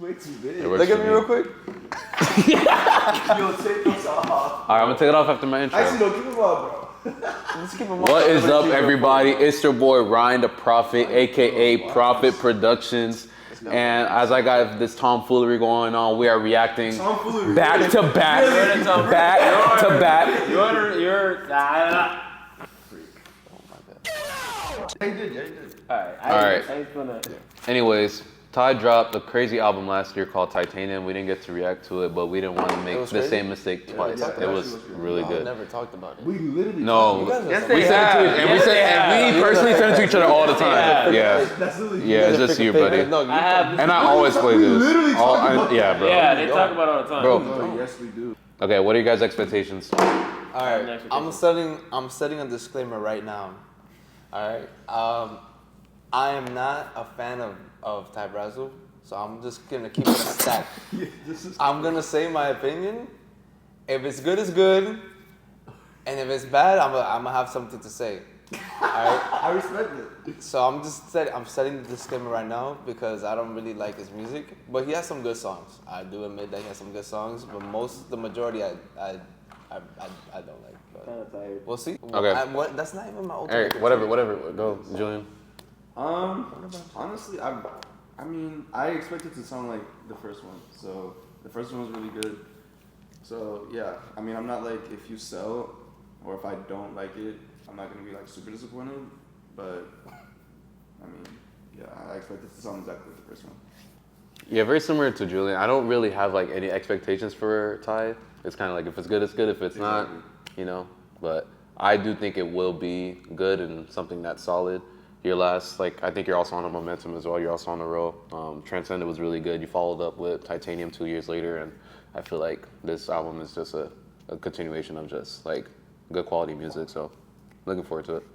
Way too big. Look at me real quick. Yo, take this off. All right, I'm gonna take it off after my intro. Actually, no, keep him on, bro. Let's keep him on. What is up, everybody? It's your boy Ryan the Prophet, aka Prophet Productions. And as I got this tomfoolery going on, we are reacting back to back. You're Freak. Oh my god. Yeah, you did. Alright. Anyways, Ty dropped a crazy album last year called Tytanium. We didn't get to react to it, but we didn't want to make the same mistake twice. It was really good. We never talked about it. We literally Yes, we sent it to and we personally send it to each other all the time. Yeah. That's literally Yeah, it's just you, buddy. No, And I always play this. Yeah, bro. Yeah, they talk about it all the time. Bro. Oh, yes, we do. Okay, what are your guys' expectations? Alright, I'm setting a disclaimer right now. Alright, I am not a fan of Ty Brasel, so I'm just gonna keep it a stack. I'm gonna say my opinion. If it's good, it's good, and if it's bad, I'm gonna have something to say. Alright. I respect it. So I'm setting the disclaimer right now because I don't really like his music, but he has some good songs. I do admit that he has some good songs, but the majority I don't like. But we'll see. Okay. That's not even my ultimate. Alright, whatever. Go, Julian. Honestly, I mean, I expect it to sound like the first one. So the first one was really good. So yeah, I mean, I'm not like, if you sell or if I don't like it, I'm not gonna be like super disappointed. But I mean, yeah, I expect it to sound exactly like the first one. Yeah, very similar to Julian. I don't really have like any expectations for Ty. It's kind of like if it's good, it's good. If it's not, you know. But I do think it will be good and something that's solid. Your last, I think you're also on a momentum as well. You're also on a roll. Transcended was really good. You followed up with Tytanium 2 years later, and I feel like this album is just a continuation of just good quality music. So, looking forward to it.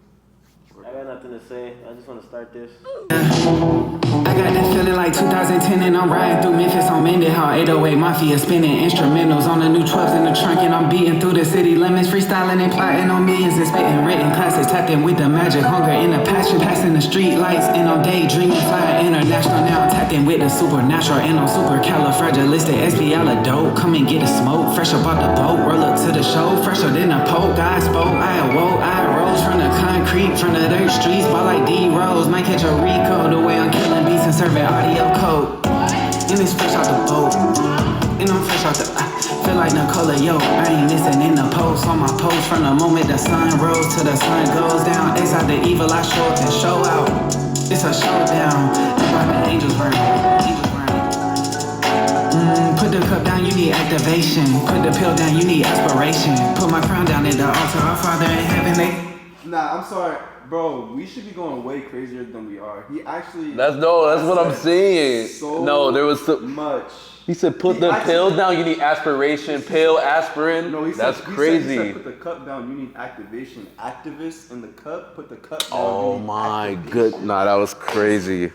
I got nothing to say. I just want to start this. I got that feeling like 2010 and I'm riding through Memphis on Mendenhall 808 Mafia, spinning instrumentals on the new 12s in the trunk, and I'm beating through the city limits, freestyling and plotting on millions and spitting written classes, tapped in with the magic, hunger and the passion, passing the street lights, and I'm daydreaming, flying international now, I'm tapped in with the supernatural, and I'm super califragilistic, SPL a dope, come and get a smoke, fresh up off the boat, roll up to the show, fresher than a poke, I spoke, I awoke, I rose from the concrete, from the dirt streets, ball like D-Rose, might catch a Rico, the way I'm killing beats and serving audio code. And it's fresh out the boat, and I'm fresh out the, feel like Nicola, yo, I ain't missing in the post, on my post from the moment the sun rose to the sun goes down, it's out the evil, I show up and show out, it's a showdown, it's like the angels burn, put the cup down, you need activation, put the pill down, you need aspiration, put my crown down at the altar, our Father in heaven, Nah, I'm sorry. Bro, we should be going way crazier than we are. He actually... That's what I'm saying. So no, there was much. He said put the pill down, you need aspiration, pill, aspirin. No, that's crazy. He said put the cup down, you need activation. Activists in the cup, put the cup down. Oh my good. Nah, that was crazy.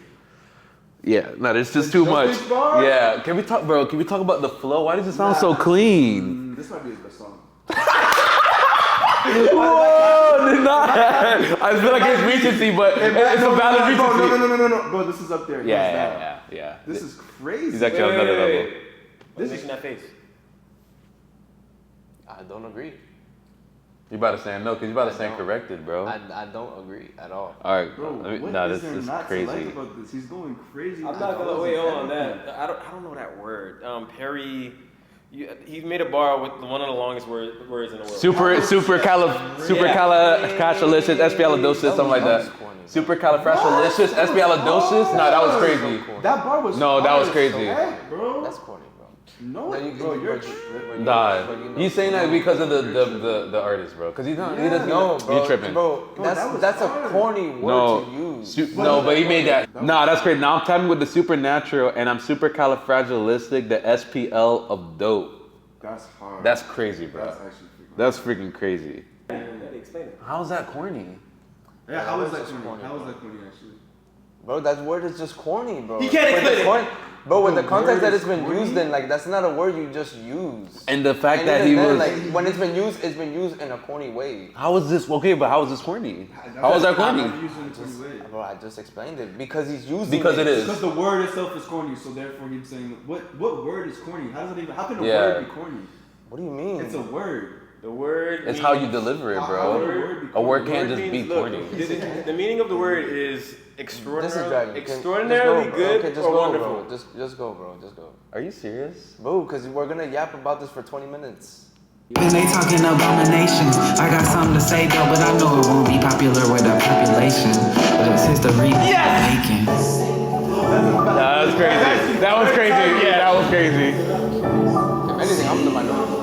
Yeah, no, there's just too much. Yeah, can we talk about the flow? Why does it sound so clean? This might be his best song. Whoa, did not. I feel like it's recency, but it's a valid recency. No, bro, this is up there. Yeah. This is crazy. He's actually on another level. What's making that face? I don't agree. You about to say no, because you about to say corrected, bro. I don't agree at all. All right, bro. this is crazy. To like about this? He's going crazy. I'm not gonna wait on that. I don't know that word. Perry. He made a bar with one of the longest words in the world. Supercalifragilistic, espialidosis, something like that. Supercalifragilistic, espialidosis. Nah, that was crazy. That bar was. No, that was crazy. Bro. That's corny, bro. No, bro, you're tripping. Nah, he's saying that because of the artist, bro. Because he doesn't know, bro. You're tripping. Bro, that's a corny word to use. No, but he made that. Nah, that's crazy. Now I'm tapping with the supernatural, and I'm supercalifragilistic, the SPL of dope. That's hard. That's crazy, bro. That's freaking crazy. Explain it. How's that corny? Yeah, how was that corny? How was that corny actually? Bro, that word is just corny, bro. He can't explain it. Bro, with the context that it's been used in, like, that's not a word you just use. And the fact that he was... like, when it's been used in a corny way. How is this... Okay, but how is this corny? How is that corny? Bro, I just explained it. Because he's using Because it is. Because the word itself is corny, so therefore he's saying, what word is corny? How can a word be corny? What do you mean? It's a word. The word It's how you deliver it, bro. A word can't just be corny. The meaning of the word is extraordinarily Just good or wonderful. Bro. Just go, bro. Just go. Are you serious? Bro, because we're going to yap about this for 20 minutes. And they talking abominations. I got something to say though, but I know it won't be popular with the population. But it's history making. That was crazy. That was crazy. Yeah, that was crazy. If anything, I'm the minority.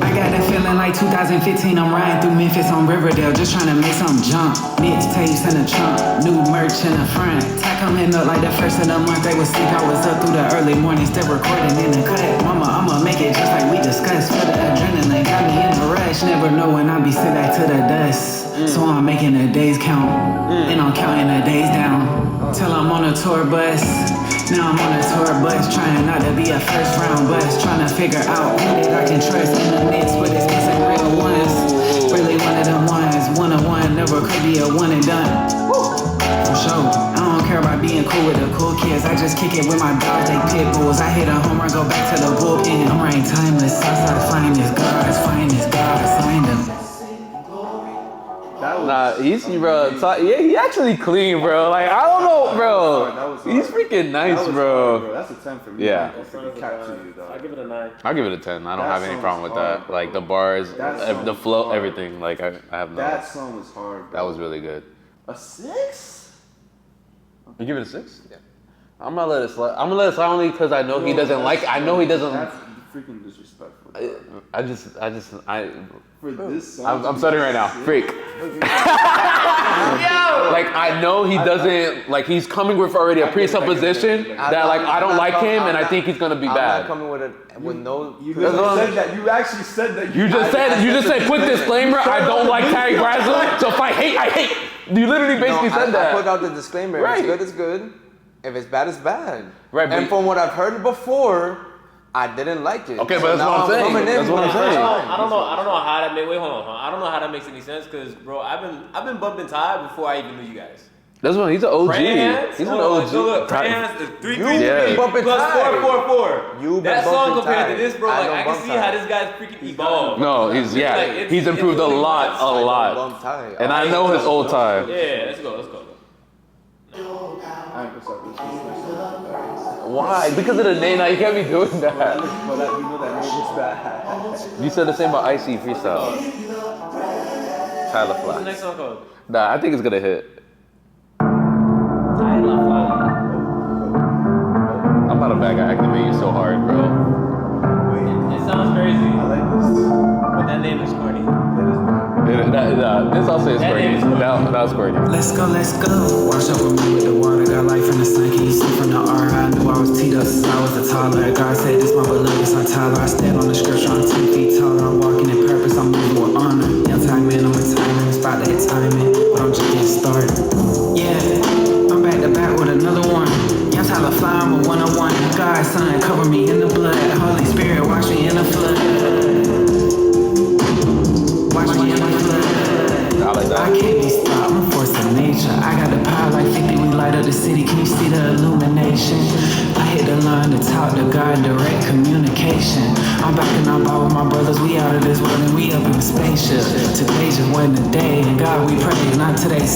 I got that feeling like 2015. I'm riding through Memphis on Riverdale, just trying to make something jump. Mixtapes in the trunk, new merch in the front. Tack coming up like the first of the month. They would sleep. I was up through the early morning, still recording in the cut. Mama, I'ma make it just like we discussed. For the adrenaline, got me in a rush. Never know when I be sit back to the dust. So I'm making the days count, and I'm counting the days down till I'm on a tour bus. Now I'm on a tour bus, trying not to be a first round bus, trying to figure out who that I can trust in the mix, but it's missing real ones. Really one of them ones, one-on-one, never could be a one and done. For sure, I don't care about being cool with the cool kids. I just kick it with my dogs, they pit bulls. I hit a home run, go back to the bullpen. I'm right timeless, Southside finest, God's finest, God signed him. Nah, easy, bro. Yeah, he actually clean, bro. Like, I don't know, bro. He's freaking nice, bro. That's a 10 for me. Yeah. I give it a 9. I'll give it a 10. I don't have any problem with that. Like, the bars, the flow, everything. Like, I have no... That song was hard, bro. That was really good. A 6? You give it a 6? Yeah. I'm gonna let it slide. I'm gonna let it slide only because I know he doesn't like. I know he doesn't. That's freaking disrespectful. For this song, I'm stuttering right now. Freak. Like, I know he doesn't, like, he's coming with already a presupposition that, like, I don't like him and I think he's gonna be bad. I'm not coming with no... You said that. You actually said that. You just said, quick disclaimer, I don't like Ty Brasel, so if I hate. You literally basically said that. I put out the disclaimer. Right. If it's good, it's good. If it's bad, it's bad. Right, and from what I've heard before, I didn't like it. Okay, but that's what I'm saying. That's what I'm saying. I don't know how that wait, hold on. I don't know how that makes any sense because, bro, I've been bumping Ty before I even knew you guys. That's what he's an OG. He's an OG. Look, Prance is 3 Yeah. plus 4. That song compared to this, bro, like I can see how this guy's freaking evolved. No, he's improved a lot. And I know his old Ty. Yeah, let's go. Why? Because of the name. Now you can't be doing that. But you know that name is bad. You said the same about Icy Freestyle. Tyler What's the Fly. next song called? Nah, I think it's gonna hit. Tyler Fly. I'm not a bad guy activating you so hard, bro. It sounds crazy, I like this. but that name is corny. This also is corny. That was corny. Let's go. Wash up with me with the water, got life in the sun. Can you see from the aura? I knew I was teed up since I was a toddler. God said this my beloved son Tyler. I stand on the scripture, I'm 10 feet taller. I'm walking in purpose, I'm moving with honor. Young time man, I'm retiring, it's about that timing, but I'm just getting started. Yeah, I'm back to back with another one. Young Tyler Fly, I'm a one-on-one. God, son, cover me in the blood. Holy Spirit, wash me in the flood. Wash me in the flood. I can't be stopped, I'm force of nature. I got the power like 50, we light up the city. Can you see the illumination? I hit the line to talk to God, direct communication. I'm back in our bar with my brothers, we out of this world and we up in the spaceship. Today just wasn't a day, and God we pray, not today.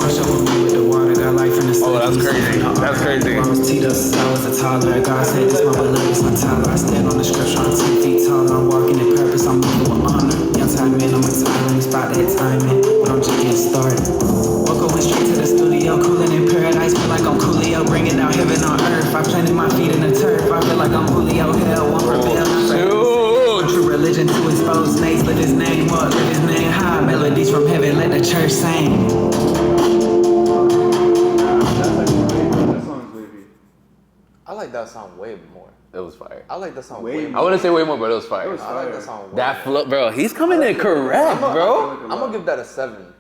Wash up with me with the water, got life in the sun. Oh, that's crazy. That's crazy. I was teed up since I was a toddler. God said this my beloved son Tyler. I stand on the scripture, I'm 10 feet taller. I'm walking in purpose, I'm moving with honor. Young time man, I'm retiring, it's about that timing, but I'm just getting started. Went straight to the studio, cooling in paradise. Feel like I'm Coolio, bringing down heaven on earth. I planted my feet in the turf. I feel like I'm Julio. Hell won't prevail. True religion to expose snakes. Let his name up, let his name high. Melodies from heaven, let the church sing. That song's wavy. I like that song way more. It was fire. I like that song way more. I wouldn't say way more, but it was fire. I like that song way That flow, bro. He's coming in correct, bro. I'm gonna give that a 7.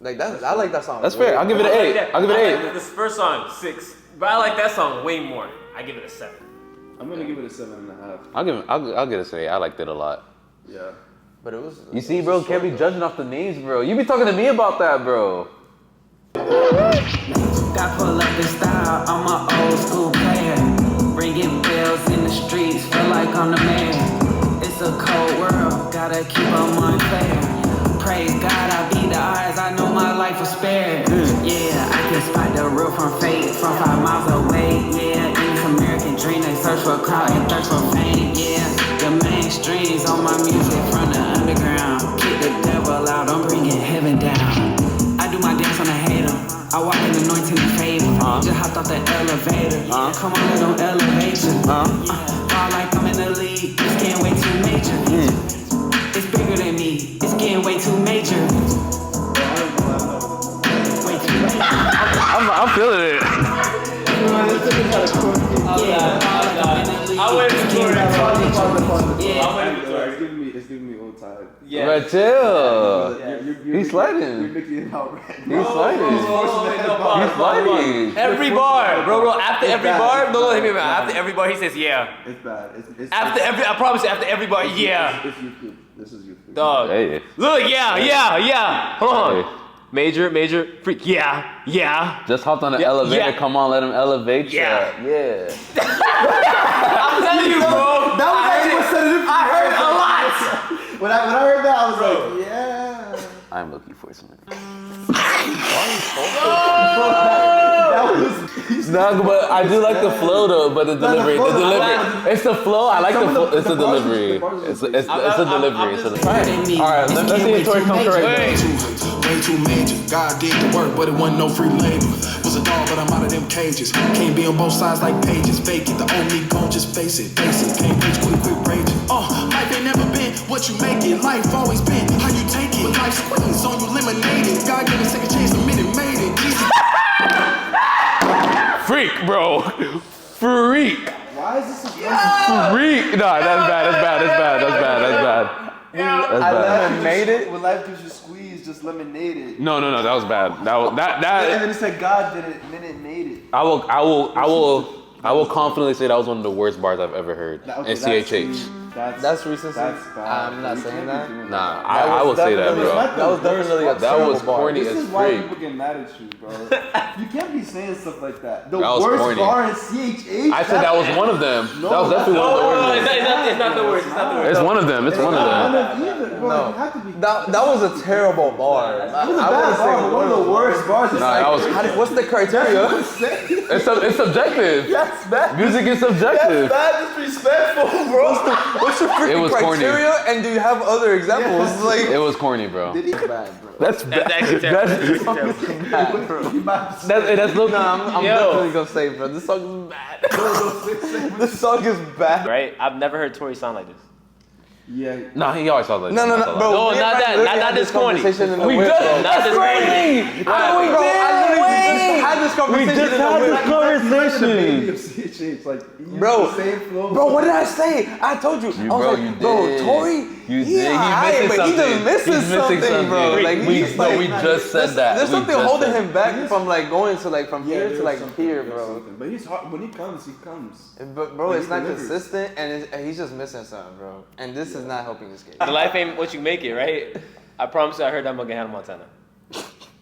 Like that, I like that song. That's fair. I'll give it an 8. I'll give it an 8. This first song 6, but I like that song way more. I give it a 7. I'm gonna give it a 7.5. I'll get a 8. I liked it a lot. Yeah. But it was. You see, bro, can't be judging off the names, bro. You be talking to me about that, bro. Got pull up the style, I'm an old school player. Ringing bells in the streets, feel like I'm the man. It's a cold world, gotta keep on my fair. Praise God, I beat the odds, I know my life was spared. Yeah, I can spot the real from fake, from 5 miles away. Yeah, in this American dream, they search for a crowd and thirst for fame. Yeah, the mainstream's on my music from the underground. Kick the devil out, I'm bringing heaven down. I do my dance on the hater. I walk in anointing and favor. Just hopped off the elevator. Come on, let them elevate you. Fall like I'm in the league. It's getting way too major. It's bigger than me. It's getting way too major. Way too major. I'm feeling it. I went to Victoria. It's giving me old time. Yeah. Bro, chill. You're He's sliding. You're making it out right. He's sliding. He's sliding. Every bar, bro. After every bar, no, hit me back. After every bar, he says, "Yeah." It's bad. After every, I promise you, after every bar, yeah. It's YouTube. This is YouTube. Dog. Hey. Look, yeah. Hold on. Major, freak. Yeah. Just hopped on the elevator. yeah. Come on, let him elevate you. Yeah. Yeah. I'm telling you, bro. That was actually what set it up. I heard a lot. When I heard that, I was like, yeah. I'm looking for something. No, but I do like the flow though. But the delivery. It's the flow. I like the flow. It's the delivery. It's the delivery. All right, let's see if Tori comes correct. Way too major. God did the work, but it wasn't no free labor. Was a dog, but I'm out of them cages. Can't be on both sides like pages. Fake it. The old me gon' just face it. Can't bitch quick raging. Life ain't never been what you make it. Life always been how you take it. But life's squeeze on you eliminated. God gave me a second chance, admit it, made it. Jesus. Freak, bro. Freak. Why is this so Freak. No, that's bad. Made it. When life gives you squeeze, just lemonade it. No, that was bad. And then it said God did it, and then it made it. I will confidently say that was one of the worst bars I've ever heard. In CHH. That's recency. That's bad. I'm not saying that. Nah, I will say that, bro. That was definitely a That was terrible bar. corny This as is why freak. people get mad at you, bro. You can't be saying stuff like that. The That was worst corny. bar in CHH. I said that was one of them. No, That was definitely one of the No, worst. it's not the worst. It's one of them. It's one of them. Either, bro. You have to be. That was a terrible bar. It was a bad bar, but one of the worst bars. Nah, that was. What's the criteria? It's subjective. That's bad. Music is subjective. That's disrespectful, bro. What's your freaking It was corny. criteria? And do you have other examples? Like It was corny, bro. Bad, bro. That's bad. actually terrible. That's look. I'm definitely gonna say, bro, this song is bad. This song is bad. Right? I've never heard Tori sound like this. Yeah. Nah, he always sounds like No, that. bro. No, me and not Brad that. literally Not had this corny. conversation in the We whip, just. bro. Not this That's crazy. Bro, I literally just had this conversation in the whip. CHH, like, Bro, the same flow. Bro, what did I say? I told you. I was bro, like, you bro, did. Tori. You did. Yeah, He's but he missing just something. missing He's missing something, bro. Like, we he's like, just said that. There's We something just holding said him back from like going to like from here to there's like something, here, there's bro. something. But he's hard. When he comes, he comes. But bro, But it's he not delivers. consistent, and he's just missing something, bro. And this is not helping his case. The life ain't what you make it, right? I promise you I heard that mug in Hannah Montana.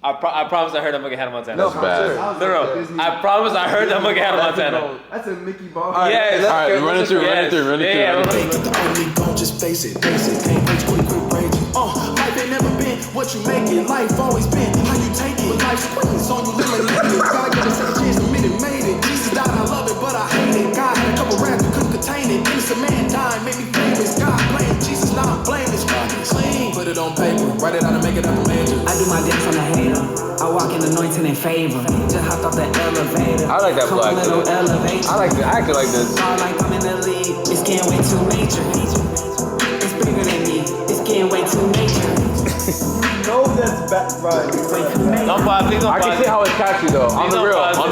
I promise I heard that mug in Hannah Montana. That's bad. No. I promise I heard that mug in Hannah Montana. That's a Mickey Ball. Yes. All right, run it through. Yeah, Fake it, the only gon' just face it. Can't bitch quick raging. Life ain't never been what you make it. Life always been how you take it. But life's squeeze on you eliminated. God gave me a second chance, admit it, made it. Jesus died, I love it, but I hate it. God had a couple raps, couldn't contain it. Innocent man died, made me famous. God blamed Jesus, now I'm blameless. Clean, put it on paper, write it out and make it up a major. I do my dance on the hater. I walk in anointing in favor. Just hopped off the elevator. I like that Come black on, little dude. elevation. I actually like this. Fall like I'm in the league. It's getting way too major. It's bigger than me. It's getting way too major. know that's bad, right? Don't pause, please don't I pause. can see how it's catchy though. On the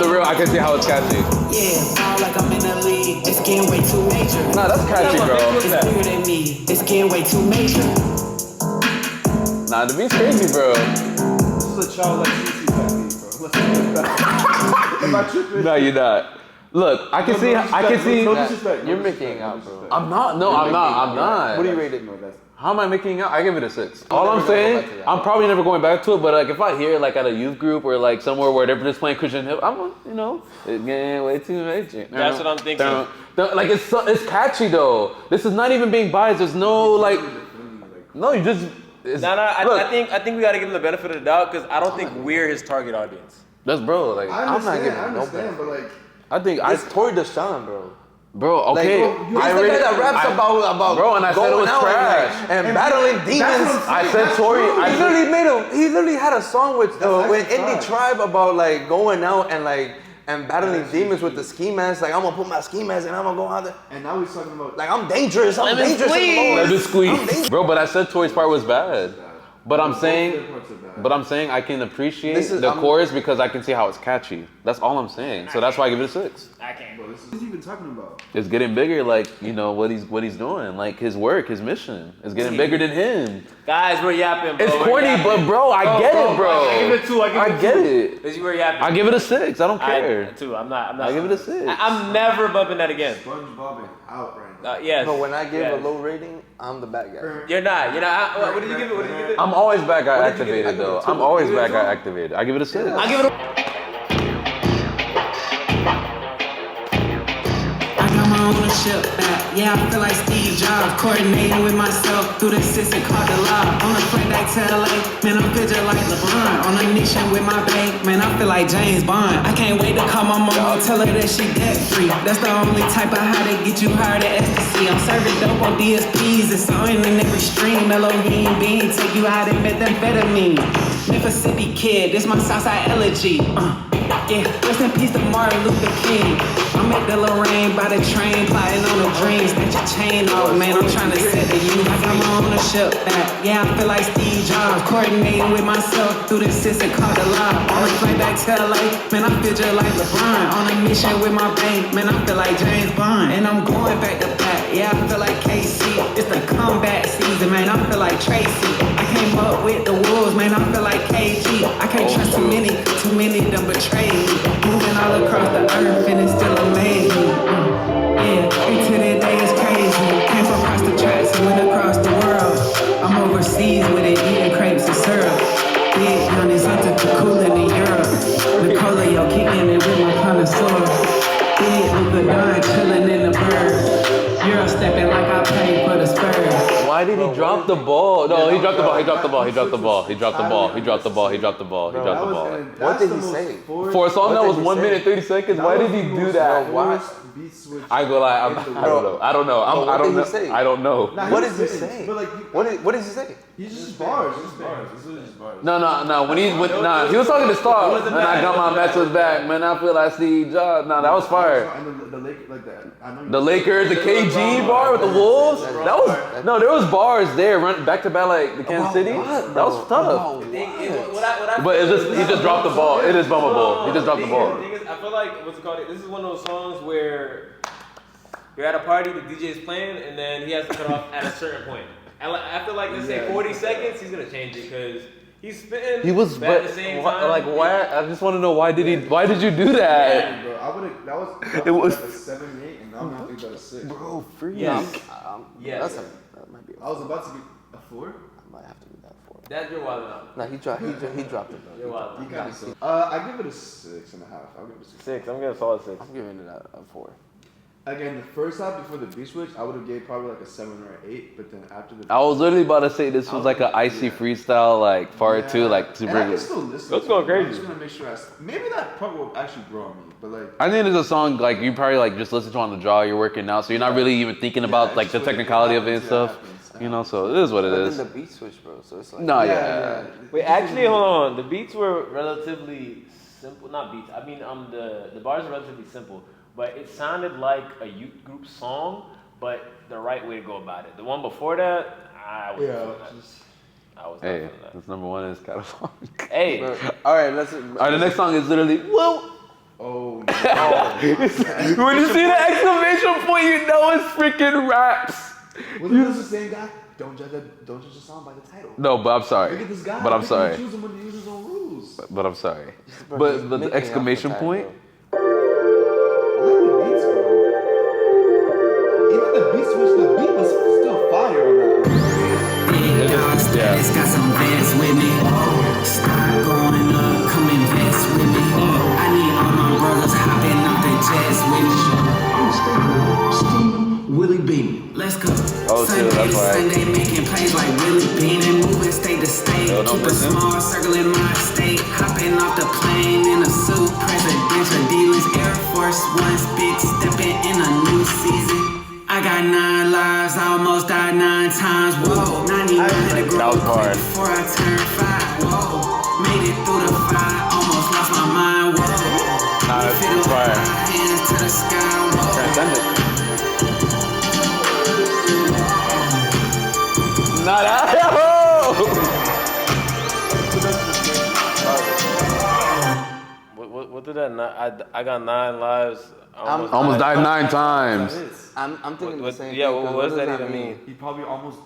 real, I can see how it's catchy. Yeah, all like I'm in the league. It's getting way too major. Nah, that's catchy, bro. It's bigger than me. It's getting way too major. Nah, the beat's crazy, bro. This is a childlike CC technique, bro. Let's Am I tripping? No, you're not. Look, I can see. No disrespect. You're making out, bro. I'm not. No, I'm not. What do you rate it? How am I making out? I give it a 6. All I'm saying, I'm probably never going back to it. But like, if I hear it like at a youth group or like somewhere where they're just playing Christian hip, I'm, you know, it's getting way too major. That's what I'm thinking. Like it's catchy though. This is not even being biased. There's no like, no, you just. I think we gotta give him the benefit of the doubt because I don't think we're his target audience. That's bro. Like I understand, but like, I think It's Tory Deshaun, bro. Bro, okay. Like, he's the guy that raps about bro, and I said it was trash and battling demons. I said Tory. He literally had a song with Indie Tribe about like going out and like and battling demons with the ski mask. Like, I'm gonna put my ski mask and I'm gonna go out there. And now he's talking about like I'm dangerous. I'm dangerous. Let me squeeze. Bro, but I said Tory's part was bad. But I'm saying I can appreciate the chorus because I can see how it's catchy. That's all I'm saying. So that's why I give it a 6. I can't. What is he even talking about? It's getting bigger, like, you know, what he's doing. Like, his work, his mission is getting bigger than him. Guys, we're yapping, bro. It's corny, but bro, I get it, bro. I give it a 2. I get it. We're yapping. I give it a 6. I don't care. 2. I'm not. I give it a 6. I'm never bumping that again. SpongeBob out right now. Yes. No, when I give a low rating, I'm the bad guy. You're not. What did you give it? I'm always bad guy activated, though. I'm always bad guy activated. I give it a 6. I give it a. Ownership back. Yeah, I feel like Steve Jobs, coordinating with myself through the system called the law. On a flight back to LA, man, I'm feeling like LeBron. On a mission with my bank, man, I feel like James Bond. I can't wait to call my mama and tell her that she debt free. That's the only type of how they get you higher than ecstasy. I'm serving dope on DSPs, it's on in every stream. Elohim bean, take you out and methamphetamine. Memphis City kid, this my Southside elegy. Yeah, rest in peace to Martin Luther King. I'm at the Lorraine by the train, plotting on the dreams. Snatch your chain off, man, I'm trying to set the youth. I got my ownership back. Yeah, I feel like Steve Jobs, coordinating with myself through the system called the law. On the flight back to LA, man, I feel just like LeBron. On a mission with my bank, man, I feel like James Bond. And I'm going back to back, yeah, I feel like KC. It's the comeback season, man, I feel like Tracy. I came up with the wolves, man, I feel like KG. I can't trust too many of them betray me. Moving all across the earth and it still amaze me. Yeah, until that day is crazy. Came from across the tracks and went across the world. I'm overseas with it, eating crepes and syrup. Big on this hunter cooling in Europe. Nicola, yo, kicking it with my connoisseur. Big Uncle Don chilling in the bird. Euro stepping like I paid for the Spurs. Why did he drop the ball? No, he dropped the ball. He dropped the ball. He dropped the ball. He dropped the ball. He dropped the ball. He dropped the ball. He dropped the ball. What did he say? For a song that was 1 minute 30 seconds, why did he do that? I go like, I don't know. I don't know. I don't know. What did he say? What did he say? He's just bars. This is just bars. No. When he was talking to Star, and I got my message back, man. I feel like Steve Jobs. No, that was fire. The Lakers, the KG bar with the Wolves. That was there was bars there, run back to back like the Kansas City. That was tough. But it's just he just dropped the ball. It is bummable. He just dropped the ball. The thing is, I feel like what's it called? This is one of those songs where you're at a party, the DJ is playing, and then he has to cut off at a certain point. And after like let's say 40 seconds, he's gonna change it because he's spitting. He was, but at the same time. Like why? I just want to know why did you do that? Yeah, bro, I would have. That was like a 7, 8, and now I'm gonna think about a 6. Bro, free. Yes. Yes. That might be. I was about to be a 4. I might have to be that 4. That's your wild enough. No, he dropped it. You're wild. I give it a 6.5. I'll give it a 6. 6. I'm gonna solid 6. I'm giving it a 4. Again, the first half before the beat switch, I would have gave probably like a 7 or 8, but then after the I was literally about to say this was like an icy freestyle, like part 2, like and I super. can still listen. Let's go crazy. I'm just gonna make sure maybe that part will actually grow on me, but like. I think it's a song like you probably like just listen to on the draw. You're working out, so you're not really even thinking about like the technicality of it and stuff. You know, so it is what it is. Then the beat switch, bro. So it's like. No, yeah. Wait, actually, hold on. The beats were relatively simple. Not beats. I mean, the bars are relatively simple, but it sounded like a youth group song, but the right way to go about it. The one before that, I was. I was Hey, not feeling that. that's number one in his catalog. Hey, All right, let's. All right, the next song is literally whoa. Oh, no. When you see the exclamation point, you know it's freaking raps. Wasn't this the same guy? Don't judge a song by the title. No, but I'm sorry. Look at this guy. But I'm sorry. Choose him when he uses his own rules. But I'm sorry. Bro, But he's the making exclamation up the point. I like the beats, bro. Even the beat switch, the beat was still fire on that. Big dog status, got some bands with me. Stock going up, come invest with me. I need all my brothers hopping off the jets with me. Willie Bean, let's go. Oh, Sunday shit, to that's right. Sunday, making plays like Willie Bean and moving state to state. Yo, don't Keep a listen. small circle in my state. Hopping off the plane in a suit, presidential dealings, Air Force Ones, big stepping in a new season. I got 9 lives, I almost died 9 times. Whoa, 99 had to grow That was hard. before I turned 5. Whoa, made it through the fire, almost lost my mind. Whoa, Nah, lift it it's up fire. high, hands to the sky. Whoa. Transcendent. Not out. what did that? I got 9 lives. Almost died 9 times. I'm thinking the same yeah, thing. 'cause what does that does even mean? He probably almost.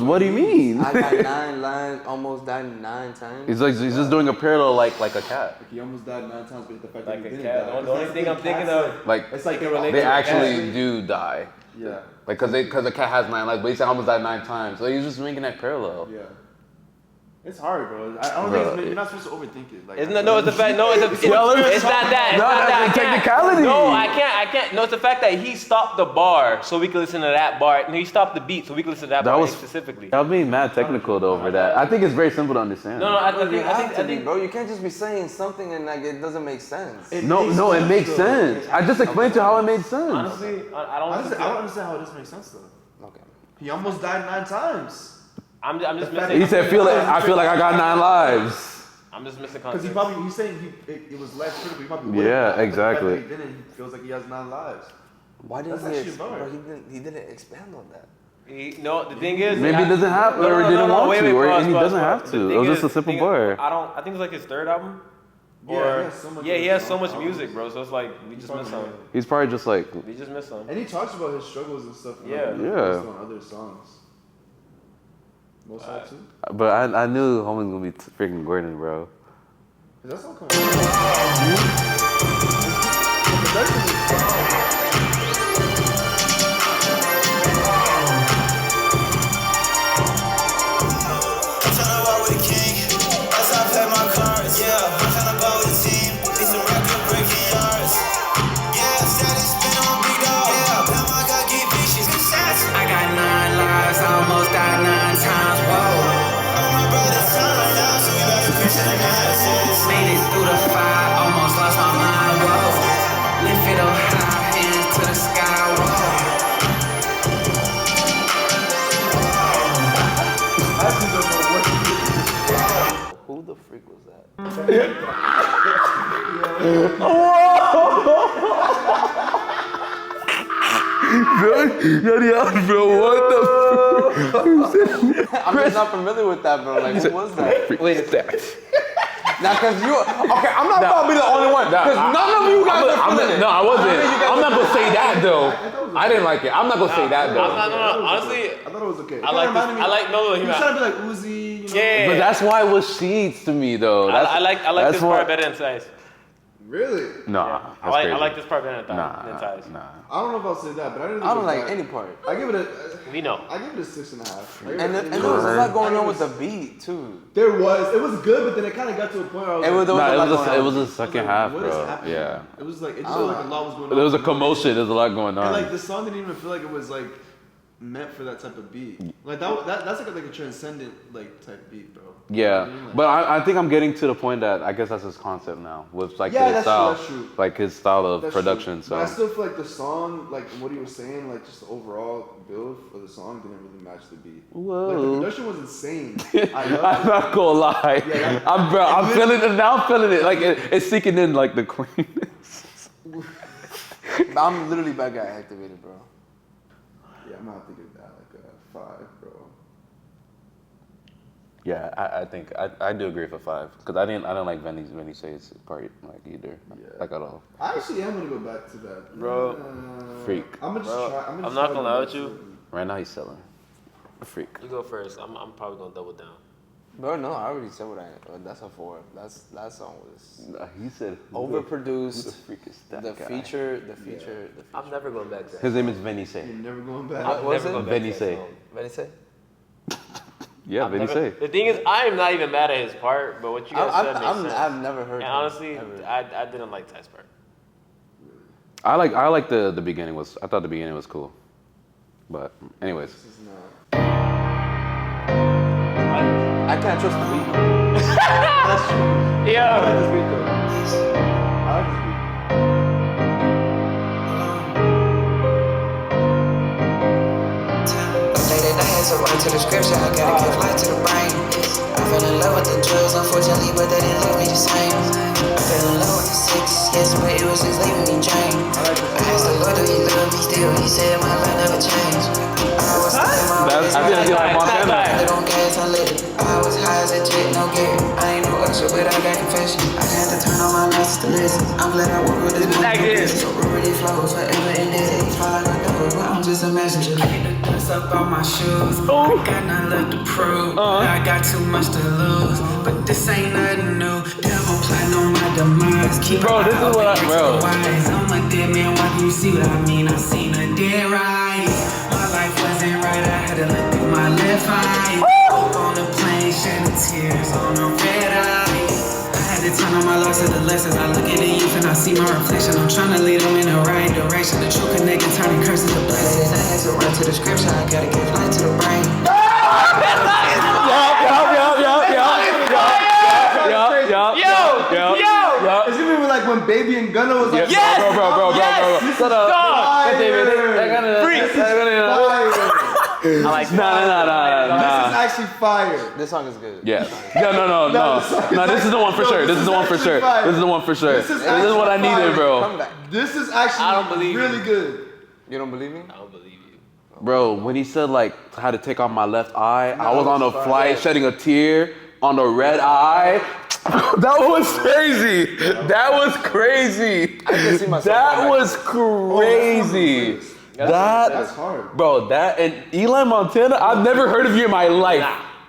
What do you mean? I got 9 lines, almost died 9 times. He's just doing a parallel like a cat. He almost died 9 times, but the fact Like that a he didn't cat. die. The only thing I'm thinking of, Like It's like they actually do die. Yeah. Like because the cat has 9 lives, but he said almost died 9 times. So he's just making that parallel. Yeah. It's hard, bro. I don't Bro, think you're not supposed to overthink it. Like, it's the fact. No, it's not that. It's No, not that's that. a technicality. No, I can't. No, it's the fact that he stopped the bar so we could listen to that bar. No, he stopped the beat so we could listen to that bar specifically. That was being mad technical though over that. I think it's very simple to understand. No, I I think, bro, you can't just be saying something and like it doesn't make sense. No, it makes sense. I just explained to you how it made sense. honestly, I don't. Honestly, I don't understand how this makes sense though. Okay. He almost died 9 times. I'm just missing. He said, I feel like I got 9 lives. I'm just missing Because context. he's saying it was life critical. He probably would've Yeah, died, but exactly. the fact that he didn't, he feels like he has 9 lives. Why didn't That's he? actually bar. Bro, he didn't expand on that. No, the thing is, Maybe he doesn't have, or didn't want to, or and he doesn't have to. It was just a simple bar. I think it's like his 3rd album. Yeah, Or he has so much he has so music. much music, bro. So it's like we just missed some. He's probably just like, We just missed some. And he talks about his struggles and stuff. Yeah. Yeah. On other songs. Most of too. but I knew Homie's gonna be freaking Gordon, bro. Is that song coming? I'm tryna walk with a king. That's how I play my cards. Yeah, I'm tryna ball with a team. It's a record breaking yards. Yeah, steady spin on big dog. Yeah, Pam, I got get bitches. I got 9 lives, I almost died 9 times. Whoa, I'm my brother's son now, so we better Christian analysis. made it through the fire, almost lost my mind. Whoa, lift it up high, hands to the sky. Whoa. Who the freak was that? Yadian, bro, what the I'm just not familiar with that, bro. Like, who was that? Wait, Now, cause you, okay, I'm not about to be the only one. Cause none of you guys are feeling it. No, I wasn't. I'm not gonna say that though. I didn't like it. I'm not gonna say that though. No. Honestly, I thought it was okay. I like no. He was trying to be like Uzi, you know? Yeah. But that's why it was Sheets to me though. I like that's this why- part better than Size. Really? Nah, I like this part better than Nah, Size. nah. I don't know if I'll say that, but I didn't. I don't like any part. I give it a. We know. I give it a 6.5. And there was a lot going on with the beat too. There was. It was good, but then it kind of got to a point where I was It was, like, there was a lot going It on. was the second half, what is bro. happening? Yeah. It was like it just felt like a lot was going on. There was a commotion. There's a lot going And like on. the song didn't even feel like it was like meant for that type of beat. Like that's like a transcendent like type beat, bro. Yeah, You know what I mean? Like- but I think I'm getting to the point that I guess that's his concept now with like Yeah, his that's true, style, that's true. like his style of That's production. true. But I So still feel like the song, like what he was saying, like just the overall build for the song didn't really match the beat. Whoa. Like the production was insane. I I'm loved it. not gonna lie. Yeah, I'm feeling it now. I'm feeling it. Like it's sinking in like the cleanness. I'm literally bad guy activated, bro. Yeah, I'm gonna have to give that like a 5, bro. Yeah, I think I do agree for 5 because I don't like Benny Say's part like either, like at all. I actually am gonna go back to that, Bro. Freak. I'm gonna just try. I'm not gonna lie with you. Right now he's selling. A freak. You go first. I'm probably gonna double down. Bro, no, I already said what that's a 4. That song was He said overproduced. Who the freak is that The guy? feature. I'm never going back to that. His name is Benny Say. You're never going back. I'm was never it? going back Benny to that Say. song. Benny say? Yeah, Benny Say. The thing is, I am not even mad at his part, but what you guys said makes sense. I've never heard. And honestly, I didn't like Ty's part. I like the beginning was. I thought the beginning was cool, but anyways. This is not. I can't trust the beat. That's true. Yeah. I like this beat though. I like this beat. Updated dance, so right to the scripture, I gotta give light to the brain. I fell in love with the drugs, unfortunately, but they didn't leave me the same. I fell in love with the sex, yes, but it was just leaving me drained. I asked the Lord, do he love me still? He said my life never changed. I was stuck in my ways, I feel like Montana. I on gas, I lit it. I was high as a jet, no gear. I ain't no usher, but I got confession. I had to turn on my lights to listen. I'm glad I woke with this like this. so really flows forever in this. Falling like never, but I'm just a messenger. I get the dust up on my shoes. I got nothing left to prove. I got too much to lose, but this ain't nothing new. Devil plotting on my demise. Keep Bro, this is what bro. I'm a dead man. Why do you see what I mean? I seen a dead rise. My life wasn't right. I had to look through my left eye. Up on the plane, shedding tears on a red eye. I had to turn on my loss to the lessons. I look at the youth and I see my reflection. I'm trying to lead them in the right direction. The true connecting, turning curses to blessings. I had to run to the scripture. I gotta give light to the brain. Yo. It's gonna be like when Baby and Gunna was like, Yes! Bro. Yes! Shut up. Fire. I like This is actually fire. This song is good. Yeah. No, this is the one for sure. This is the one for sure. This is the one for sure. This is what I needed, bro. Come back. This is actually I don't believe really you. good. You don't believe me? I don't believe you. Bro, when he said like how to take off my left eye, I was on a flight shedding a tear on the red eye. That was crazy. That was crazy. I can see myself. That was crazy. That's hard. Bro, that and Eli Montana, I've never heard of you in my life.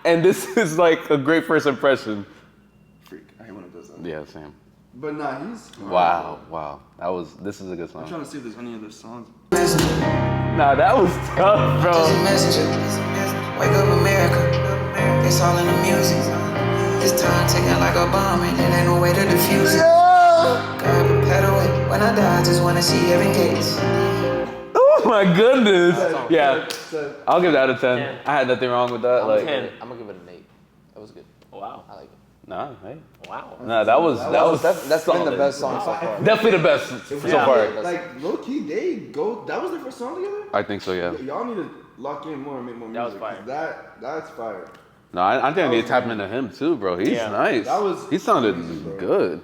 And this is like a great first impression. Freak. I hate when it does that. Yeah, same. But nah, he's hard. Wow. This is a good I'm song. trying to see if there's any other songs. Nah, that was tough, bro. Just a messenger. Wake up, America. It's all in the music. This time ticking like a bomb, and there ain't no way to defuse it. God prepare the way. When I die, I just wanna see heaven gates. Oh my goodness. Yeah, So, I'll give that a 10. I had nothing wrong with that. I'm Like, 10. I'm gonna give it an 8. That was good. Wow. I like it. nah, hey. Wow. Nah, that was That's been the solid. best song so far. Definitely the best so far. like low key, that was their first song together. I think so, yeah. Y'all need to lock in more and make more That was music. fire. 'Cause that's fire. No, I think I need to tap into him too, bro. He's Yeah. nice. He sounded good.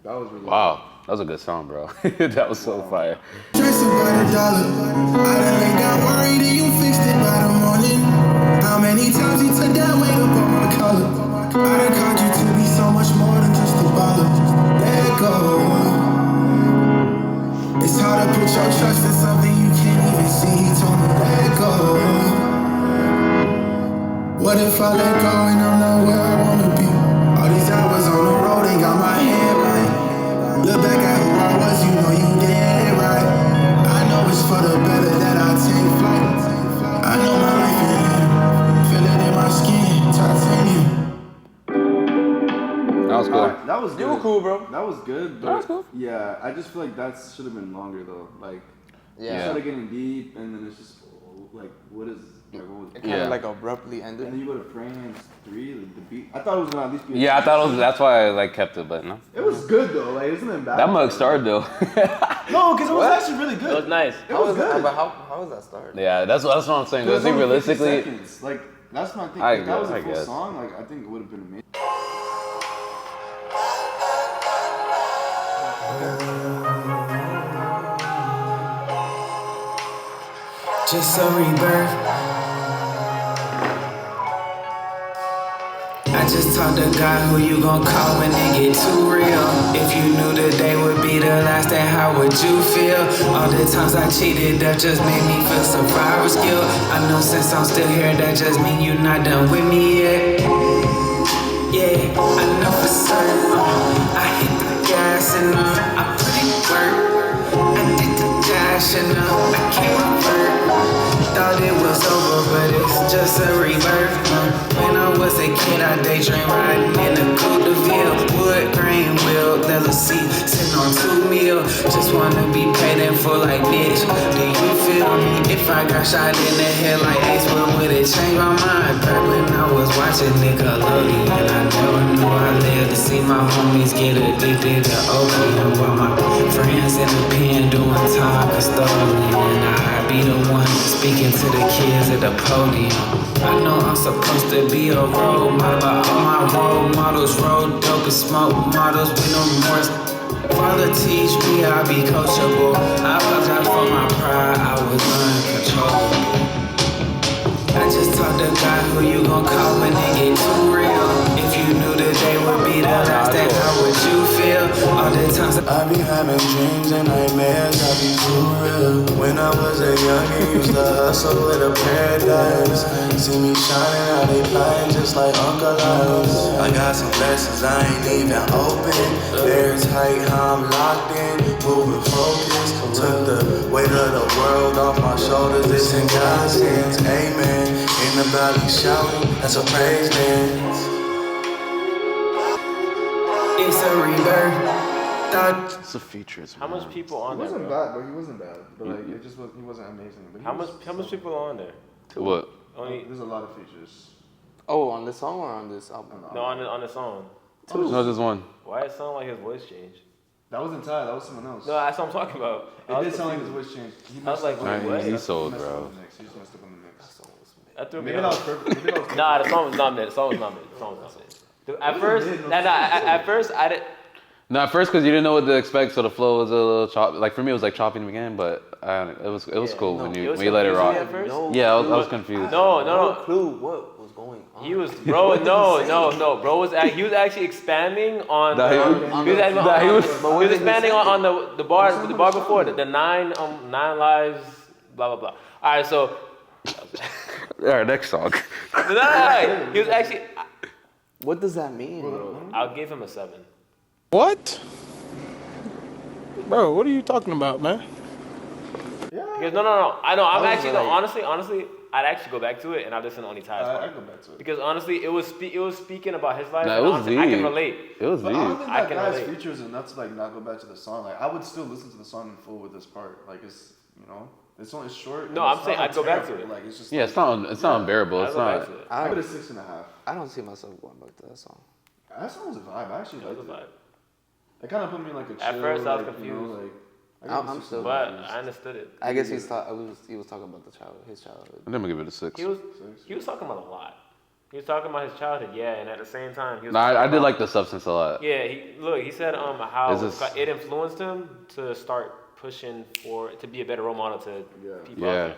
That was really Wow, that was a good song, bro. That was so fire. Dressing by the dollar. I done laid down worried and you fixed it by the morning. How many times you took that weight up on my collar? I done called you to be so much more than just a baller. Let go. It's hard to put your trust in something you can't even see. He told me let go. What if I let go and I'm not where I wanna be? All these hours on the road ain't got my head right. Look back at who I was, you know you did it right. I know it's for the better that I take flight. I know my life in here, feel it in my skin, Tytanium. That was cool. That was good. You were cool, bro. That was good. But That was cool. Yeah, I just feel like that should have been longer though. Like, Yeah. it started getting deep, and then it's just like, what is? Like, what was? It kind of Yeah. like abruptly And then ended. you go to France 3, like the beat. I thought it was gonna at least be. Yeah, I thought it was. That's why I like kept it, but no. It was good though. Like, isn't it bad? That mug starred though. No, because it was actually really good. It was nice. It was good. But how was that start? Yeah, that's what I'm saying. It I was think only 50 realistically, seconds. Like, that's my thing. I If that was a guess- I full guess. song, like, I think it would have been amazing. Just a rebirth. just talked to God, who you gon' call when it get too real? If you knew the day would be the last, then how would you feel? All the times I cheated, that just made me feel survival skill. I know since I'm still here, that just mean you not done with me yet. Yeah, I know for certain. I hit the gas and I put in work. I did the dash and I can't revert. Thought it was over, but it's just a rebirth. When I was a kid, I daydream riding in a Coupe de Ville. Wood grain wheel, leather seat, sitting on 2 meal. Just wanna be paid in full like bitch. Do you feel me? If I got shot in the head like Ace, what would it change my mind? Back when I was watching Nickelodeon, I never knew I lived to see my homies get addicted to opium. While my friends in the pen doing time custodian, I be the one speaking to the kids at the podium. I know I'm supposed to be a role model, but all my role models roll dope and smoke models with no remorse. Father teach me I'll be coachable. I apologize for my pride, I was uncontrollable. I just talked to God, who you gon' call when it get too real? If you knew the day would be the last, then how would you feel? All the times I be having dreams and nightmares, I be too real. When I was a youngin', used to hustle with a paradise. See me shining out, they blind just like Uncle Eyes. I got some blessings I ain't even open. Very tight, how I'm locked in, moving focus. Took the weight of the world off my shoulders, it's in God's hands, amen. In the valley shouting, that's a praise dance. it's a rebirth. Thought It's the features. How much people on He there, wasn't bro? bad, but he wasn't bad. But like, it just was, he wasn't amazing. But How much people are on there? What? Only There's a lot of features. Oh, on this song or on this album? no on the song. No, just one. Why it sound like his voice changed? That wasn't Ty, that was someone else. No, that's what I'm talking about. It did sound like his voice changed. He I was like, Nah, wait, what? he's sold, messed up bro. on the mix. He just messed up on the mix. That threw me Maybe that was off. perfect. Maybe that was perfect. Nah, the song was not mid. The song was not mid. The song was not mid. Dude, at first, I didn't. No, at first because you didn't know what to expect, so the flow was a little choppy. Like for me, it was like choppy in the beginning, but it was cool when you let it rock. At first? Yeah, I was confused. No clue what was going on. He was bro. No. Bro was he was actually expanding on. He was expanding on the bar before the 9 lives. Blah blah blah. All right, so. All right, next song. No. He was actually. What does that mean, bro? I'll give him a 7. What? Bro, what are you talking about, man? Because no. I know. I'm actually honestly, I'd actually go back to it and I'd listen to only Ty's part. I'd go back to it. Because honestly, it was speaking about his life. Nah, and it was honestly, I can deep. relate. It was But I don't deep. think I that can guy's relate. features enough to like not go back to the song. Like I would still listen to the song in full with this part. Like it's it's only short. No, I'm saying I'd go back to it. Like it's just Yeah, it's not unbearable. I'd It's go back not. to it. I give it a 6.5. I don't see myself going back to that song. That song was a vibe. I actually That was liked a it. vibe. It kind of put me in like a chill. At first, I was like, confused. I give it a I'm 6.5. still But I understood it. I guess he was talking about his childhood. I'm gonna give it a 6. He was talking about a lot. He was talking about his childhood, yeah, and at the same time, he was. Nah, I talking did about- like the substance a lot. Yeah, he said how Is this- it influenced him to start pushing to be a better role model to people. Yeah. Out there.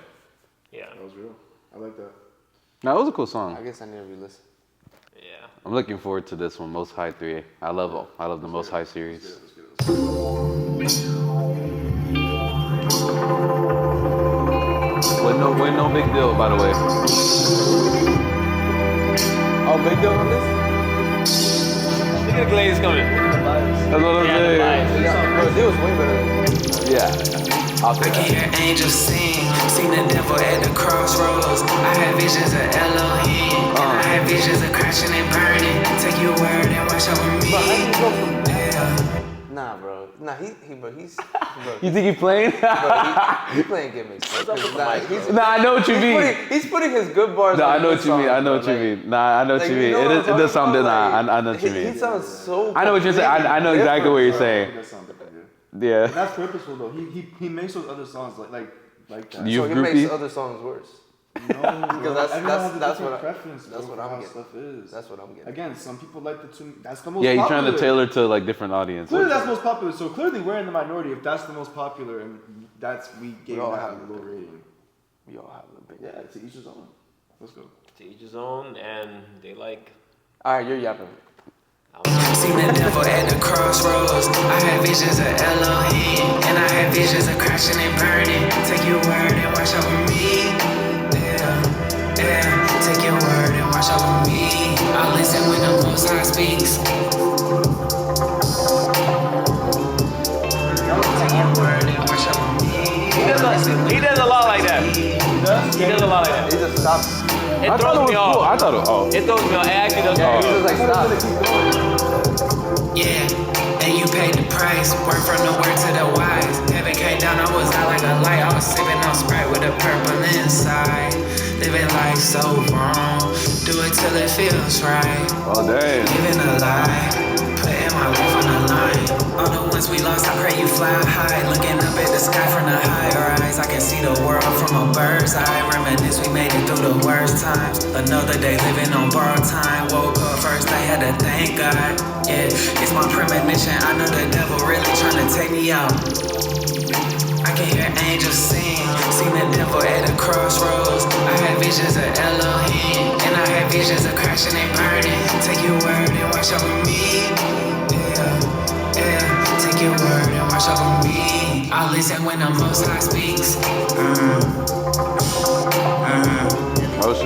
Yeah. That was real. I like that. No, it was a cool song. I guess I need to re-listen. Yeah. I'm looking forward to this one, Most High 3. I love the Most High series. With no big deal, by the way. Oh, big deal on this? Look at the glaze coming. That's what I'm Yeah, saying. the Bro, it was way better. Yeah. I'll I take can that. hear angels sing, seen the devil at the crossroads. I had visions of Elohim, and I had visions of crashing and burning. Take your word and watch over me. Yeah. Nah, bro. Nah, he's You think he playing? he playing gimmicks. Bro. Nah, I know what you mean. He's putting his good bars. No, on I know his what you mean. songs, I know what bro. you mean. Nah, I know what Like, you mean. know what It I'm does sound talking good. about? Nah, I know what you He mean. sounds so. I know what you're saying. I know exactly what you're saying. It does sound different, yeah. Yeah. That's purposeful though. He makes those other songs like that. You So he groupie? makes other songs worse. No, because that's what preference. that's bro, what for I'm how getting. stuff is. That's what I'm getting. Again, some people like the two. That's the most. Yeah, he's popular. trying to tailor to like different audiences. Clearly, that's most popular. So clearly, we're in the minority. If that's the most popular, and we gave all that have a low rating. We all have the big. Yeah, to each his own. Let's go. To each his own, and they like All right, you're yapping. Seen the devil at the crossroads. I had visions of Elohim, and I had visions of crashing and burning. Take your word and watch over me. Yeah. Take your word and watch over me. I listen when the Most High speaks. Take your word and watch over me. He does a lot like that. He does a lot like that. He just stops. It throws me off. Cool. I thought it. Oh. It throws me off. It actually does. Yeah, he just like stop. Yeah, and you paid the price. Word from the word to the wise. Heaven came down, I was out like a light. I was sipping on Sprite with a purple inside. Living life so wrong. Do it till it feels right. Oh, damn. Living a lie. Putting my life on the line. All the ones we lost, I pray you fly high. Looking up at the sky from the higher eyes. I can see the world from a bird's eye. Reminisce, we made it through the worst times. Another day living on borrowed time. Woke up first, I had to thank God. Yeah, it's my premonition. I know the devil really trying to take me out. I can hear angels sing. Seen the devil at the crossroads. I had visions of Elohim, and I had visions of crashing and burning. Take your word and watch over me. Yeah. Take your word and watch over me. I listen when the Most High speaks.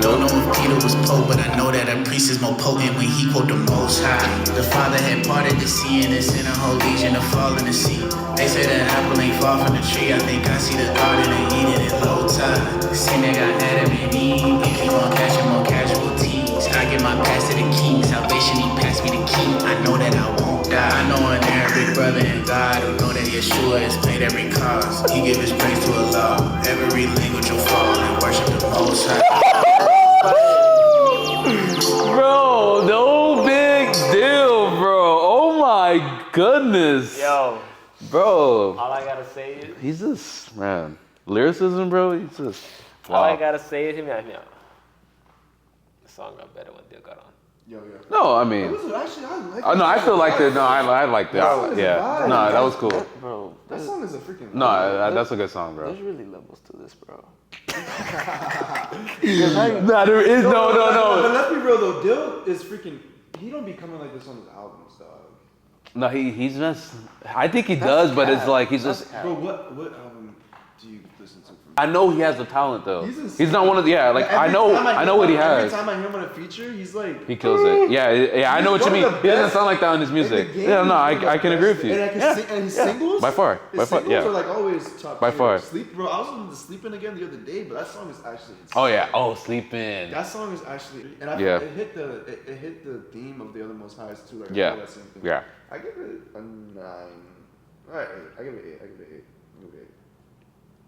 Don't know if Peter was Pope, but I know that a priest is more potent when he quote the Most High. The Father had parted the sea and sent a whole legion to fall in the sea. They say the apple ain't far from the tree. I think I see the garden and Eden in low tide. Sin that got Adam and Eve, and keep on catching more casualties. I get my pass to the king, salvation he passed me the key. I know that I won't die. I know an Arabic brother and God who know that Yeshua has paid every cause. He give his praise to Allah. Every language will fall and worship the Most High. Bro, no big deal, bro. Oh my goodness. Yo, Bro. all I gotta say is, He's just, man. Lyricism, bro. He's just. Wow. all I gotta say is, the song got better when Dil got on. Yo. No, I mean. Listen, actually, I like Oh, no, I feel like that. No, I like that. That song is a Yeah. vibe. No, that was cool. Bro, That song is a freaking. No, that's a good song, bro. there's really levels to this, bro. No, there is no. But let's be real though, Dil is freaking. He don't be coming like this on his albums, dog. No, he's just. I think he does, but it's like he's just. Bro, what album do you listen to? I know he has the talent though. He's He's not one of the. Yeah, like I know what he has. Every time I hear him on a feature, he's like. He kills it. Yeah, I know what you mean. He doesn't sound like that on his music. Yeah, no, I can agree with you. And his singles. By far, Singles are like always top. By tier. far. Sleep, bro. I was listening to Sleeping again the other day, but that song is actually. Insane. Oh yeah. Oh, Sleeping. That song is actually, and I Yeah. it hit the theme of the other Most Highs too. Like Yeah. that same thing. Yeah. I give it a 9. All right, I give it 8. I give it 8.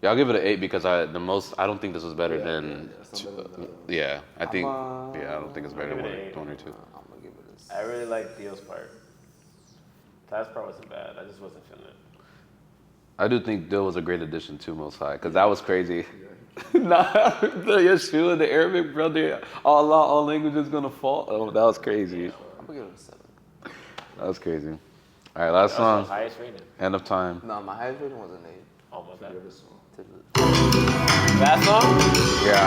Yeah, I'll give it an 8 because I don't think this was better than. It's not better than the other one. Yeah, I think. I don't think it's better than give it an 1 or 2. I'm gonna give it I really like Dil's part. Ty's part wasn't bad. I just wasn't feeling it. I do think Dil was a great addition to Most High because that was crazy. Nah, the Yeshua, the Arabic brother, Allah, all languages gonna fall. Oh, that was crazy. I'm gonna give it a 7. That was crazy. All right, last That's song. the highest rated. End of time. No, my highest rating was an 8. Oh my bad. To the- That song? Yeah.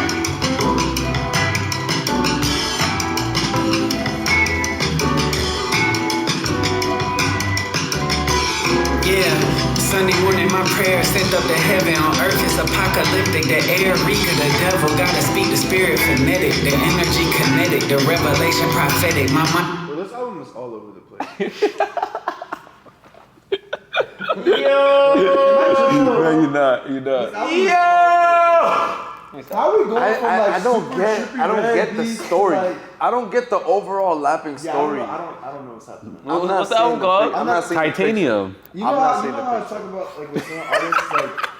Yeah, Sunday morning my prayer sent up to heaven. On earth it's apocalyptic. The air reek of the devil. Gotta speak the spirit phonetic. The energy kinetic. The revelation prophetic. My mind. Bro, this album is all over the place. You're not. How are we going from like I don't super get trippy I don't red get the beats to, story. like- I don't get the overall lapping Yeah, story. I don't know what's happening. I'm not What's the seeing album called? I'm not seeing the Titanium. You I'm know not how, seeing the I talk about like with some artists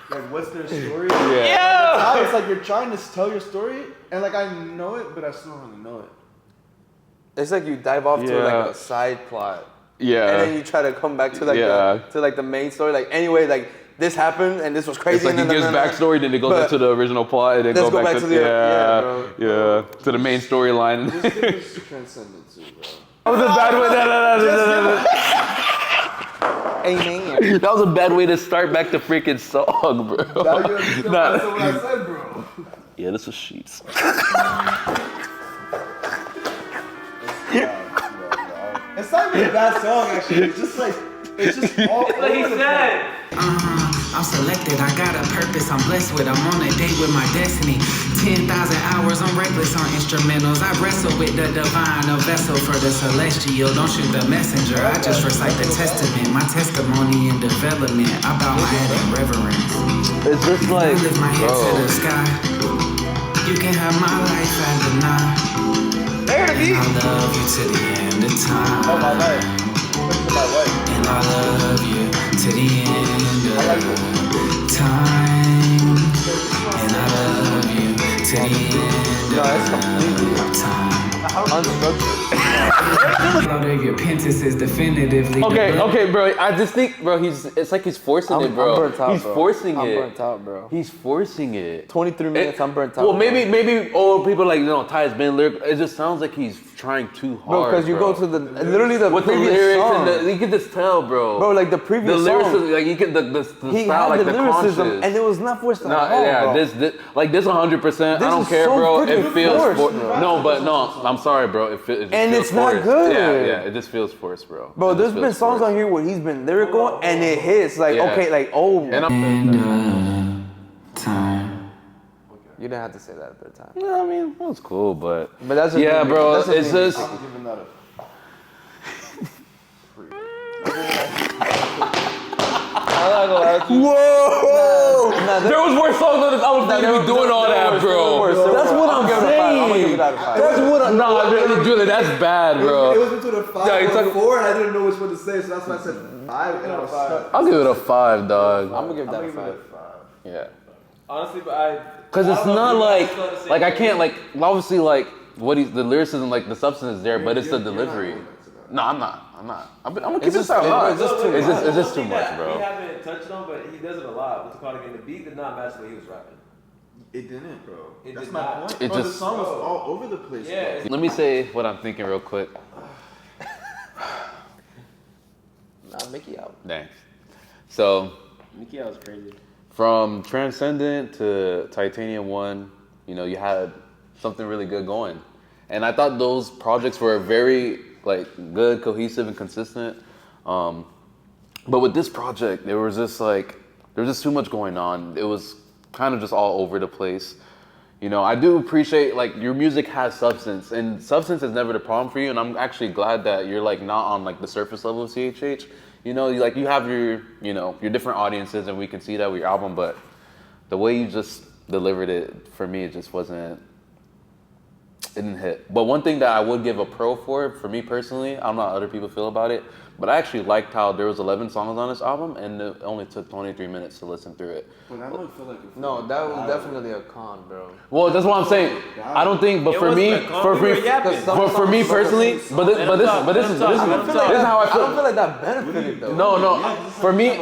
like what's their story? Yeah. Now it's like you're trying to tell your story and like I know it, but I still don't really know it. It's like you dive off to Yeah. like a side plot. Yeah. And then you try to come back to like Yeah. the main story. Like anyway, like this happened and this was crazy. It's like he and gives backstory, then it goes But into the original plot, and then let's go back to the yeah, to the main storyline. This thing is transcendent too, bro. That was a bad way. Amen. That was a bad way to start back the freaking song, bro. Now you understand Nah. what I said, bro. Yeah, this is sheets. It's not even a bad song actually. It's just like all. It's what he said. I'm selected, I got a purpose I'm blessed with. I'm on a date with my destiny. 10,000 hours, I'm reckless on instrumentals. I wrestle with the divine, a vessel for the celestial. Don't shoot the messenger, I just recite the testament. My testimony in development. I bow my head in reverence. It's just like, I lift my head to the sky. You can have my life and deny. And I love you to the end of time. Oh, my life. My life. And I love you to the end of time. And I love you to the end of time. Unstructured. Your repentance is definitively. Okay, bro. I just think, bro, it's like he's forcing it, bro. I'm burnt out, he's bro. forcing it. I'm burnt out, bro. He's forcing it. 23 minutes, I'm burnt out. Well, maybe old people like, Ty's been lyrical. It just sounds like he's trying too hard, bro. Because you go to literally the with previous the lyrics song. and you can just tell, bro. Bro, like the previous the song. lyricism, like you can the he style, had like the the lyricism, conscious. and it was not forced at No, all, yeah, bro. this 100%. I don't is care, so bro. It freaking feels forced, forced. No, I'm sorry, bro. It just And feels it's not forced. good. Yeah, it just feels forced, bro. Bro, It there's just been feels songs forced. on here where he's been lyrical and it hits like Yeah. okay, like oh. And I'm, Time. You didn't have to say that a third time. I mean, that was cool, but that's just yeah, me. bro. That's just It's me. just. I'm giving that a. Whoa! There was worse songs on this album than to be doing all that, bro. That's what I'm I'm gonna give saying. that a 5. That's what I'm. Nah, Julie, that's bad, It bro. was between a 5 Yeah, and it's a like- 4, and I didn't know which one to say, so that's why I said 5, and I was stuck. I'll give it a 5, dog. I'm gonna give that a 5. Yeah. Honestly, but Cause I it's don't know not if you like guys feel the same I way. can't like obviously like the lyricism, like the substance is there, but it's the You're not delivery. going to that. No, I'm not. I'm gonna keep It's this just- out. it's just too It's much. just too One thing much, that bro. We haven't touched on, but he does it a lot. What's it called again? The beat did not match what he was rapping. It didn't, bro. It That's did my not. point. It Bro, the just- song was all over the place. Yeah, bro. Let me say what I'm thinking real quick. Nah, Mickey out. Dang. So Mickey was crazy. from Transcendent to Titanium 1, you had something really good going. And I thought those projects were very like good, cohesive, and consistent. But with this project, there was just too much going on. It was kind of just all over the place. I do appreciate like your music has substance, and substance is never the problem for you. And I'm actually glad that you're like not on like the surface level of CHH. You have your your different audiences, and we can see that with your album. But the way you just delivered it, for me, it just wasn't. It didn't hit. But one thing that I would give a pro for me personally, I don't know how other people feel about it, but I actually liked how there was 11 songs on this album, and it only took 23 minutes to listen through it. But I don't feel like it. No, that was definitely a con, bro. Well, that's what I'm saying. I don't think, but It for me, wasn't a con, we were yapping. for me personally, but this is how I I don't feel. feel like that benefited though. No, for me,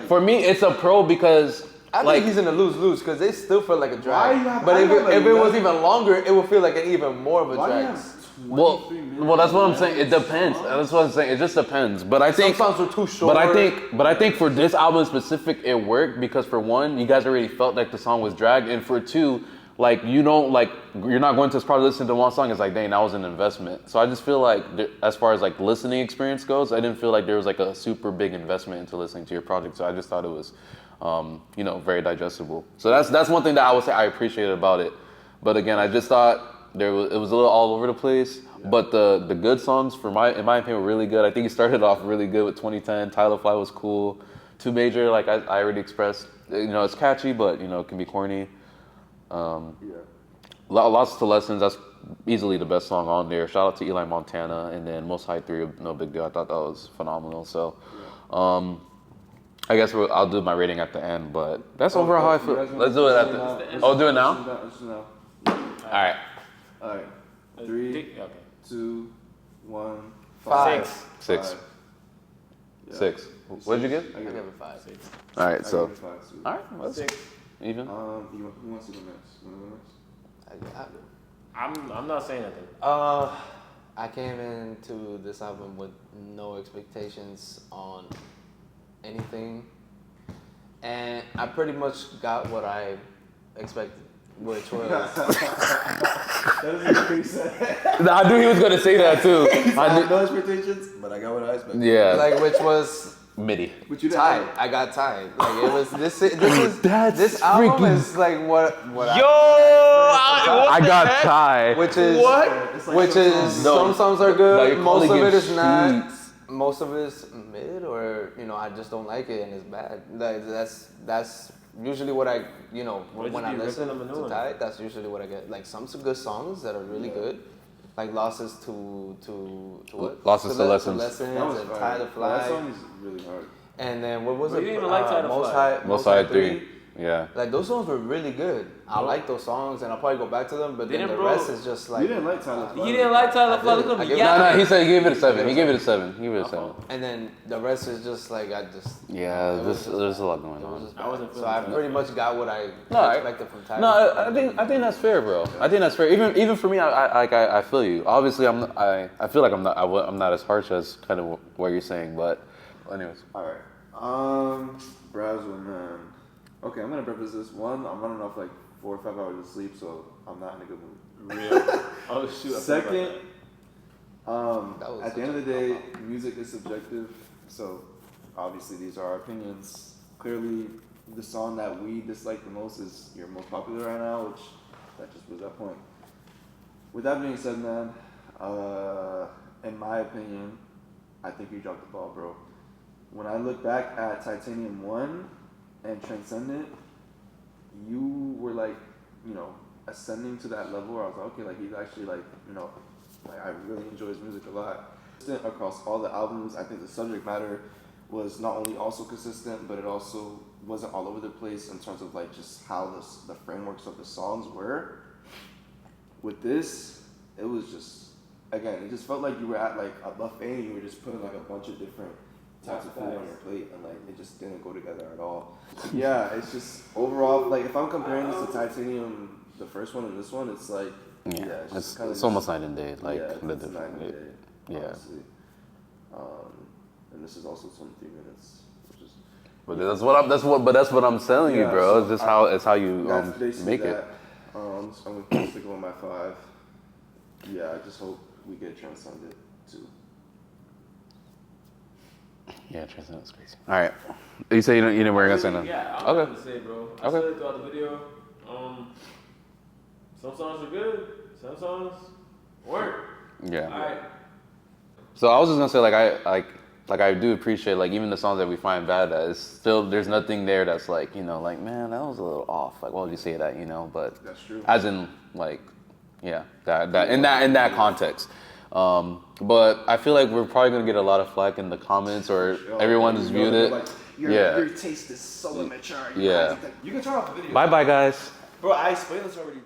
for me, it's a pro because I like think he's in a lose-lose because they still feel like a Why drag. you have- But I if have, like, it was 11 even longer, it would feel like an even more of a Why do you drag. have well, 23 minutes? well, that's what I'm saying. It depends. That's what I'm saying. It just depends. But I think Some songs were too short. But I think for this album specific, it worked because for one, you guys already felt like the song was dragged, and for two, like you're not going to probably listen to one song. It's like, dang, that was an investment. So I just feel like as far as like listening experience goes, I didn't feel like there was like a super big investment into listening to your project. So I just thought it was, very digestible. So that's one thing that I would say I appreciated about it. But again, I just thought it was a little all over the place. Yeah. But the good songs, in my opinion, were really good. I think he started off really good with 2010. Tyler Fly was cool. Too Major, like I already expressed, it's catchy, but it can be corny. Lots to Lessons. That's easily the best song on there. Shout out to Eli Montana, and then Most High 3, No Big Deal. I thought that was phenomenal. So, I guess I'll do my rating at the end, but that's overall how I feel. Let's do it at the. Oh, do it now. All right. 3, 2, 1, 5. 6. 6. What did you get? I give it a 5. 6. All right. So. I give it 5 too. All right. Well, 6. Even. Who wants to go next? You want to go next? I'm not saying anything. I came into this album with no expectations on anything, and I pretty much got what I expected. which was That doesn't make any sense. I knew he was gonna say that too. I had no expectations, but I got what I expected. Yeah. like which was MIDI. But you didn't tied. have it. I got tied. Like it was this album freaking- is like what I got Ty. which is It's like which some is songs- some songs are No, good. you're Most of calling it it is not. sheets. Most of it is mid, or I just don't like it and it's bad. Like that's usually what I when I listen to Ty. That's usually what I get. Like some good songs that are really good. Like Losses to what? Losses to Lessons. That was and fire. Tie the Fly. That song is really hard. And then what was But it? you didn't even like Tie the Fly. Most High 3. Yeah. Like those songs were really good. I like those songs, and I'll probably go back to them. But then Didn't the bro- rest is just like. You didn't like Tyler Fly. You didn't like Tyler I Fly. did. Look I at give him. it- No, he said he gave it a 7. He gave it a 7. He gave it a 7. And then the rest is just like Yeah, there's a lot going on. I wasn't So feeling I it. pretty much got what I No, expected from Ty. No, I think that's fair, bro. I think that's fair. Even for me, I feel you. Obviously, I feel like I'm not as harsh as kind of what you're saying, but anyways. Alright. Brasel, man. Okay, I'm gonna preface this. One, I'm running off like 4 or 5 hours of sleep, so I'm not in a good mood. Real. Oh shoot. I forgot Second, was at the such end of the a day, cop-out. music is subjective, so obviously these are our opinions. Clearly, the song that we dislike the most is your most popular right now, which that just was that point. With that being said, man, in my opinion, I think you dropped the ball, bro. When I look back at Tytanium 1 and Transcendent, you were like, ascending to that level where I was like, okay, like he's actually like, like I really enjoy his music a lot. Across all the albums, I think the subject matter was not only also consistent, but it also wasn't all over the place in terms of like just how the frameworks of the songs were. With this, it was just, again, it just felt like you were at like a buffet and you were just putting like a bunch of different types of food on your plate, and like it just didn't go together at all. Yeah, it's just overall, like if I'm comparing this to Tytanium, the first one and this one, it's like It's almost night and day. Like yeah, the it's night and different. day, Yeah. honestly. And this is also 23 minutes, which is But that's what I'm telling you, Yeah, bro. so It's just it's how you that's basically make that. it. I'm gonna stick with my 5. Yeah, I just hope we get Transcended too. Yeah, Transcendent's crazy. All right. You say you didn't wear against it. Yeah, I Okay. don't know what to say, bro. I Okay. said it throughout the video. Some songs are good. Some songs weren't. Yeah. All right. So I was just gonna say I do appreciate like even the songs that we find bad, that is still there's nothing there that's like like man, that was a little off. Like why would you say that, But That's true. as in like that in that context. But I feel like we're probably gonna get a lot of flack in the comments, or everyone has viewed it. Like, your taste is so immature. Yeah. You can turn off the video. Bye bye guys. Bro, I explained this already.